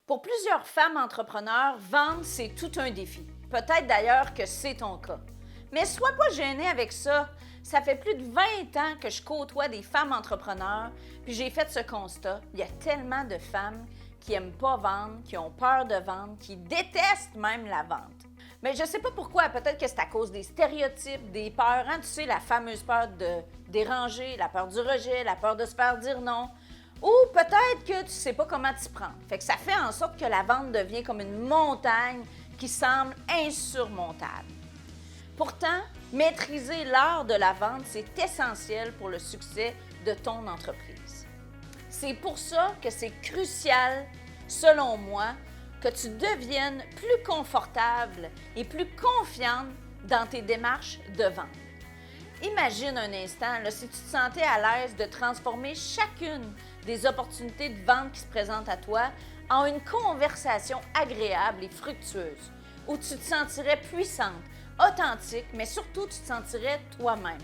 Pour plusieurs femmes entrepreneurs, vendre, c'est tout un défi. Peut-être d'ailleurs que c'est ton cas. Mais sois pas gêné avec ça. Ça fait plus de 20 ans que je côtoie des femmes entrepreneurs, puis j'ai fait ce constat. Il y a tellement de femmes qui n'aiment pas vendre, qui ont peur de vendre, qui détestent même la vente. Mais je ne sais pas pourquoi, peut-être que c'est à cause des stéréotypes, des peurs, hein? Tu sais, la fameuse peur de déranger, la peur du rejet, la peur de se faire dire non. Ou peut-être que tu ne sais pas comment t'y prendre. Fait que ça fait en sorte que la vente devient comme une montagne qui semble insurmontable. Pourtant, maîtriser l'art de la vente, c'est essentiel pour le succès de ton entreprise. C'est pour ça que c'est crucial, selon moi, que tu deviennes plus confortable et plus confiante dans tes démarches de vente. Imagine un instant là, si tu te sentais à l'aise de transformer chacune des opportunités de vente qui se présentent à toi en une conversation agréable et fructueuse, où tu te sentirais puissante, authentique, mais surtout tu te sentirais toi-même.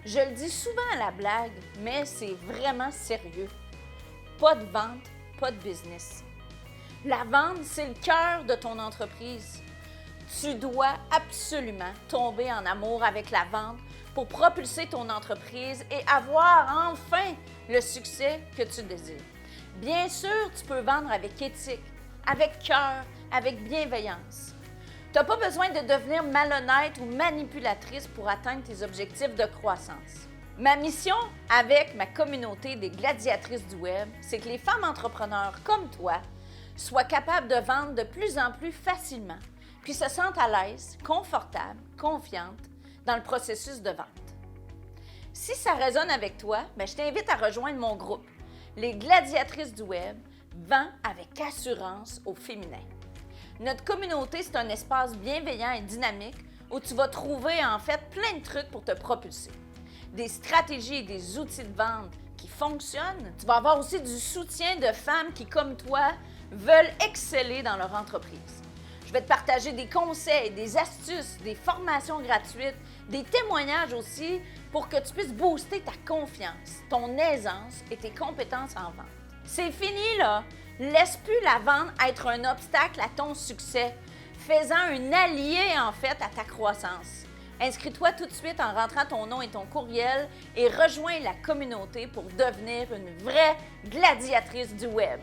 Je le dis souvent à la blague, mais c'est vraiment sérieux. Pas de vente, pas de business. La vente, c'est le cœur de ton entreprise. Tu dois absolument tomber en amour avec la vente pour propulser ton entreprise et avoir enfin le succès que tu désires. Bien sûr, tu peux vendre avec éthique, avec cœur, avec bienveillance. Tu n'as pas besoin de devenir malhonnête ou manipulatrice pour atteindre tes objectifs de croissance. Ma mission avec ma communauté des gladiatrices du web, c'est que les femmes entrepreneurs comme toi soient capables de vendre de plus en plus facilement, puis se sentent à l'aise, confortables, confiantes dans le processus de vente. Si ça résonne avec toi, je t'invite à rejoindre mon groupe, les gladiatrices du web, Vends avec assurance au féminin. Notre communauté, c'est un espace bienveillant et dynamique où tu vas trouver en fait plein de trucs pour te propulser. Des stratégies et des outils de vente qui fonctionnent. Tu vas avoir aussi du soutien de femmes qui, comme toi, veulent exceller dans leur entreprise. Je vais te partager des conseils, des astuces, des formations gratuites, des témoignages aussi pour que tu puisses booster ta confiance, ton aisance et tes compétences en vente. C'est fini là! Laisse plus la vente être un obstacle à ton succès. Fais-en un allié en fait à ta croissance. Inscris-toi tout de suite en rentrant ton nom et ton courriel et rejoins la communauté pour devenir une vraie gladiatrice du web.